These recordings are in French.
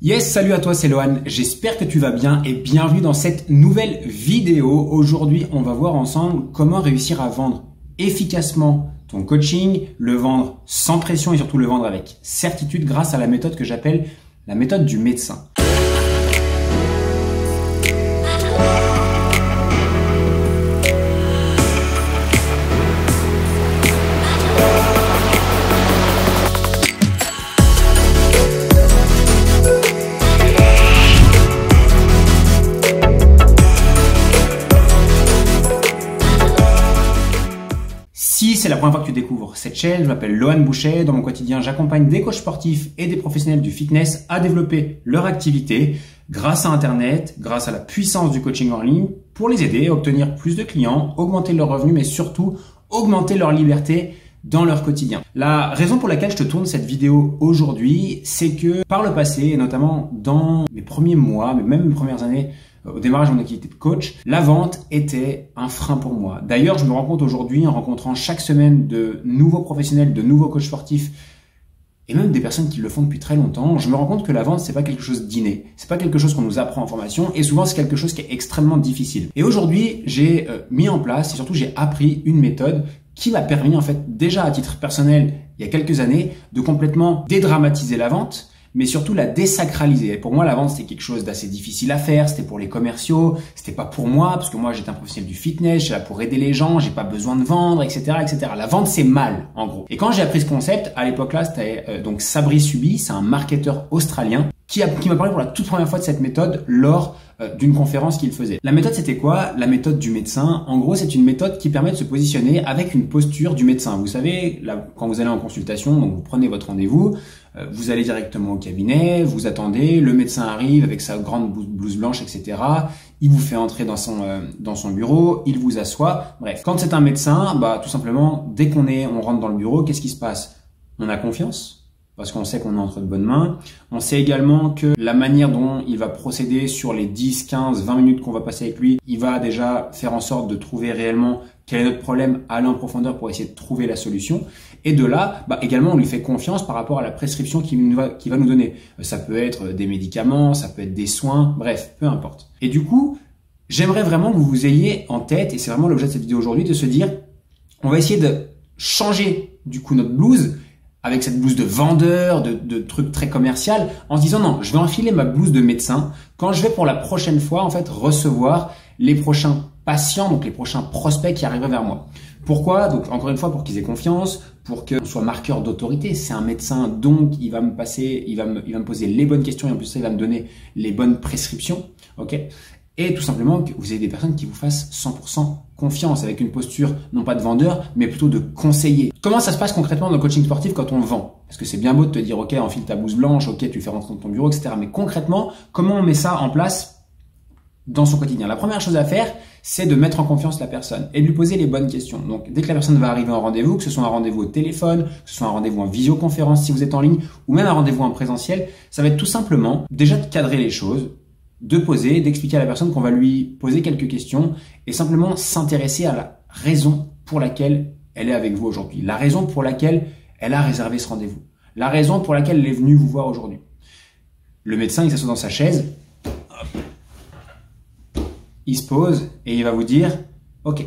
Yes, salut à toi, c'est Lohan. J'espère que tu vas bien et bienvenue dans cette nouvelle vidéo. Aujourd'hui, on va voir ensemble comment réussir à vendre efficacement ton coaching, le vendre sans pression et surtout le vendre avec certitude grâce à la méthode que j'appelle la méthode du médecin. Si c'est la première fois que tu découvres cette chaîne, je m'appelle Lohan Boucher. Dans mon quotidien, j'accompagne des coachs sportifs et des professionnels du fitness à développer leur activité grâce à Internet, grâce à la puissance du coaching en ligne pour les aider à obtenir plus de clients, augmenter leurs revenus, mais surtout augmenter leur liberté dans leur quotidien. La raison pour laquelle je te tourne cette vidéo aujourd'hui, c'est que par le passé, et notamment dans mes premiers mois, mais même mes premières années, au démarrage de mon activité de coach, la vente était un frein pour moi. D'ailleurs, je me rends compte aujourd'hui en rencontrant chaque semaine de nouveaux professionnels, de nouveaux coachs sportifs et même des personnes qui le font depuis très longtemps, je me rends compte que la vente, c'est pas quelque chose d'inné. C'est pas quelque chose qu'on nous apprend en formation et souvent c'est quelque chose qui est extrêmement difficile. Et aujourd'hui, j'ai mis en place et surtout j'ai appris une méthode qui m'a permis en fait déjà à titre personnel il y a quelques années de complètement dédramatiser la vente, mais surtout la désacraliser. Pour moi, la vente, c'était quelque chose d'assez difficile à faire, c'était pour les commerciaux, c'était pas pour moi, parce que moi, j'étais un professionnel du fitness, j'étais là pour aider les gens, j'ai pas besoin de vendre, etc., etc. La vente, c'est mal, en gros. Et quand j'ai appris ce concept, à l'époque là, c'était donc Sabri Suby, c'est un marketeur australien, qui m'a parlé pour la toute première fois de cette méthode lors d'une conférence qu'il faisait. La méthode, c'était quoi? La méthode du médecin. En gros, c'est une méthode qui permet de se positionner avec une posture du médecin. Vous savez, là, quand vous allez en consultation, donc vous prenez votre rendez-vous, vous allez directement au cabinet, vous attendez, le médecin arrive avec sa grande blouse blanche, etc. Il vous fait entrer dans son bureau, il vous assoit. Bref, quand c'est un médecin, tout simplement, dès on rentre dans le bureau, qu'est-ce qui se passe? On a confiance. Parce qu'on sait qu'on est entre de bonnes mains. On sait également que la manière dont il va procéder sur les 10, 15, 20 minutes qu'on va passer avec lui, il va déjà faire en sorte de trouver réellement quel est notre problème, aller en profondeur pour essayer de trouver la solution. Et de là, également, on lui fait confiance par rapport à la prescription qu'il va nous donner. Ça peut être des médicaments, ça peut être des soins, bref, peu importe. Et du coup, j'aimerais vraiment que vous ayez en tête, et c'est vraiment l'objet de cette vidéo aujourd'hui, de se dire, on va essayer de changer du coup notre blouse, avec cette blouse de vendeur, de truc très commercial, en se disant non, je vais enfiler ma blouse de médecin quand je vais pour la prochaine fois en fait recevoir les prochains patients, donc les prochains prospects qui arriveraient vers moi. Pourquoi? Donc encore une fois, pour qu'ils aient confiance, pour qu'on soit marqueur d'autorité. C'est un médecin, donc il va me poser les bonnes questions et en plus ça, il va me donner les bonnes prescriptions, ok? Et tout simplement que vous ayez des personnes qui vous fassent 100% confiance avec une posture non pas de vendeur mais plutôt de conseiller. Comment ça se passe concrètement dans le coaching sportif quand on vend? Parce que c'est bien beau de te dire ok, enfile ta blouse blanche, ok, tu fais rentrer dans ton bureau, etc. Mais concrètement, comment on met ça en place dans son quotidien? La première chose à faire, c'est de mettre en confiance la personne et de lui poser les bonnes questions. Donc dès que la personne va arriver en rendez-vous, que ce soit un rendez-vous au téléphone, que ce soit un rendez-vous en visioconférence si vous êtes en ligne ou même un rendez-vous en présentiel, ça va être tout simplement déjà de cadrer les choses, de poser, d'expliquer à la personne qu'on va lui poser quelques questions et simplement s'intéresser à la raison pour laquelle elle est avec vous aujourd'hui, la raison pour laquelle elle a réservé ce rendez-vous, la raison pour laquelle elle est venue vous voir aujourd'hui. Le médecin, il s'assoit dans sa chaise, il se pose et il va vous dire « Ok,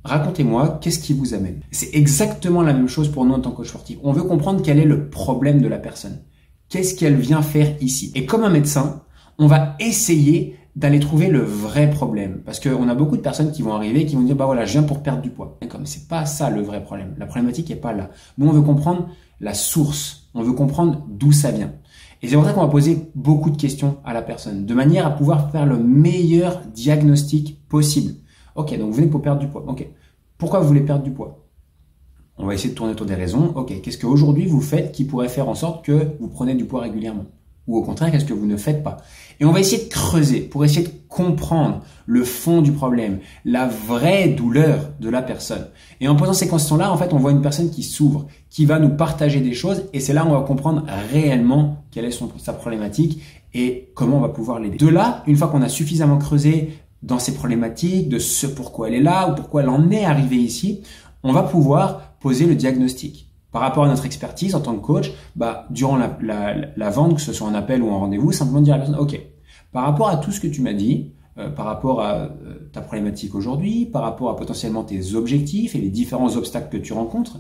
racontez-moi, qu'est-ce qui vous amène ?» C'est exactement la même chose pour nous en tant que coach sportif. On veut comprendre quel est le problème de la personne. Qu'est-ce qu'elle vient faire ici? Et comme un médecin, on va essayer d'aller trouver le vrai problème. Parce qu'on a beaucoup de personnes qui vont arriver et qui vont dire, voilà, je viens pour perdre du poids. Comme c'est pas ça le vrai problème. La problématique n'est pas là. Nous, on veut comprendre la source. On veut comprendre d'où ça vient. Et c'est pour ça qu'on va poser beaucoup de questions à la personne, de manière à pouvoir faire le meilleur diagnostic possible. Ok, donc vous venez pour perdre du poids. Ok, pourquoi vous voulez perdre du poids? On va essayer de tourner autour des raisons. Ok, qu'est-ce qu'aujourd'hui vous faites qui pourrait faire en sorte que vous prenez du poids régulièrement? Ou au contraire, qu'est-ce que vous ne faites pas? Et on va essayer de creuser pour essayer de comprendre le fond du problème, la vraie douleur de la personne. Et en posant ces questions-là, en fait, on voit une personne qui s'ouvre, qui va nous partager des choses et c'est là où on va comprendre réellement quelle est sa problématique et comment on va pouvoir l'aider. De là, une fois qu'on a suffisamment creusé dans ses problématiques, de ce pourquoi elle est là ou pourquoi elle en est arrivée ici, on va pouvoir poser le diagnostic. Par rapport à notre expertise en tant que coach, durant la vente, que ce soit en appel ou en rendez-vous, simplement dire à la personne, ok, par rapport à tout ce que tu m'as dit, par rapport à ta problématique aujourd'hui, par rapport à potentiellement tes objectifs et les différents obstacles que tu rencontres,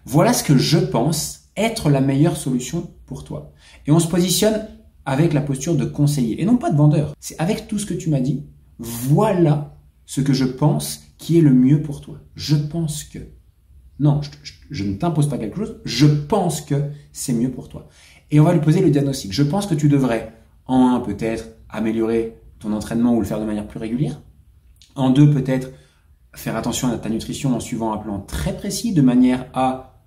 voilà ce que je pense être la meilleure solution pour toi. Et on se positionne avec la posture de conseiller et non pas de vendeur. C'est avec tout ce que tu m'as dit, voilà ce que je pense qui est le mieux pour toi. Je pense que... Non, je ne t'impose pas quelque chose, je pense que c'est mieux pour toi. Et on va lui poser le diagnostic. Je pense que tu devrais, en un, peut-être améliorer ton entraînement ou le faire de manière plus régulière. En deux, peut-être faire attention à ta nutrition en suivant un plan très précis de manière à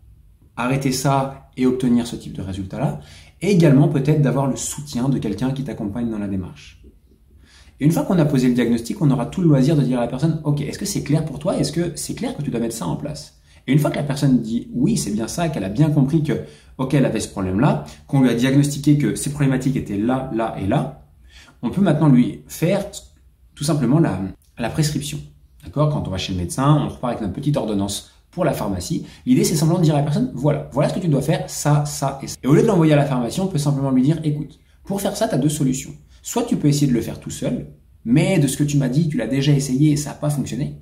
arrêter ça et obtenir ce type de résultat-là. Et également, peut-être d'avoir le soutien de quelqu'un qui t'accompagne dans la démarche. Et une fois qu'on a posé le diagnostic, on aura tout le loisir de dire à la personne, ok, est-ce que c'est clair pour toi? Est-ce que c'est clair que tu dois mettre ça en place? Et une fois que la personne dit oui, c'est bien ça, qu'elle a bien compris que, ok, elle avait ce problème-là, qu'on lui a diagnostiqué que ces problématiques étaient là, là et là, on peut maintenant lui faire tout simplement la prescription. D'accord? Quand on va chez le médecin, on repart avec notre petite ordonnance pour la pharmacie. L'idée, c'est simplement de dire à la personne, voilà ce que tu dois faire, ça, ça et ça. Et au lieu de l'envoyer à la pharmacie, on peut simplement lui dire, écoute, pour faire ça, tu as deux solutions. Soit tu peux essayer de le faire tout seul, mais de ce que tu m'as dit, tu l'as déjà essayé et ça n'a pas fonctionné.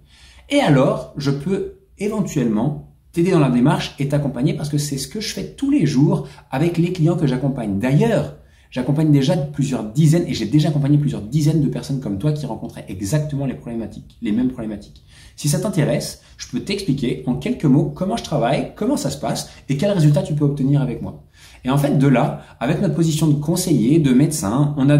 Et alors, je peux éventuellement t'aider dans la démarche et t'accompagner parce que c'est ce que je fais tous les jours avec les clients que j'accompagne. D'ailleurs, j'accompagne déjà plusieurs dizaines et j'ai déjà accompagné plusieurs dizaines de personnes comme toi qui rencontraient exactement les mêmes problématiques. Si ça t'intéresse, je peux t'expliquer en quelques mots comment je travaille, comment ça se passe et quels résultats tu peux obtenir avec moi. Et en fait, de là, avec notre position de conseiller, de médecin, on a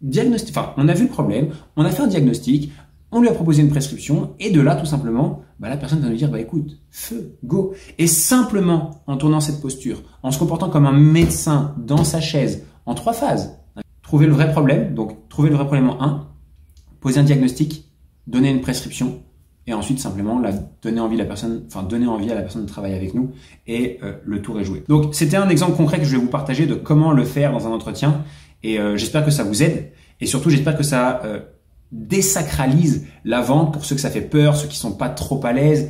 vu le problème, on a fait un diagnostic, on lui a proposé une prescription et de là, tout simplement, la personne va nous dire, écoute, feu, go. Et simplement, en tournant cette posture, en se comportant comme un médecin dans sa chaise, en 3 phases, trouver le vrai problème, donc trouver le vrai problème en 1, poser un diagnostic, donner une prescription et ensuite simplement donner envie à la personne de travailler avec nous et le tour est joué. Donc, c'était un exemple concret que je vais vous partager de comment le faire dans un entretien et j'espère que ça vous aide et surtout, j'espère que ça désacralise la vente pour ceux que ça fait peur, ceux qui sont pas trop à l'aise,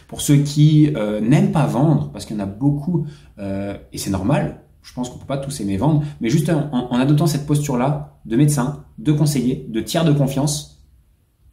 pour ceux qui n'aiment pas vendre, parce qu'il y en a beaucoup et c'est normal. Je pense qu'on peut pas tous aimer vendre, mais juste en adoptant cette posture-là de médecin, de conseiller, de tiers de confiance,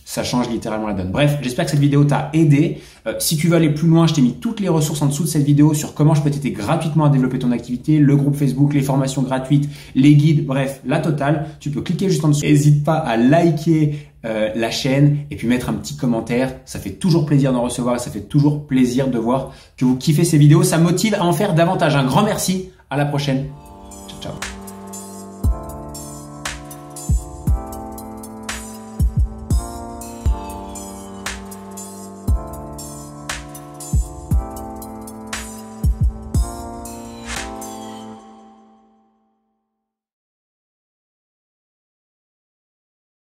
ça change littéralement la donne. Bref, j'espère que cette vidéo t'a aidé. Si tu veux aller plus loin, je t'ai mis toutes les ressources en dessous de cette vidéo sur comment je peux t'aider gratuitement à développer ton activité, le groupe Facebook, les formations gratuites, les guides, bref, la totale. Tu peux cliquer juste en dessous. N'hésite pas à liker la chaîne et puis mettre un petit commentaire. Ça fait toujours plaisir d'en recevoir et ça fait toujours plaisir de voir que vous kiffez ces vidéos. Ça me motive à en faire davantage. Un grand merci. À la prochaine. Ciao, ciao.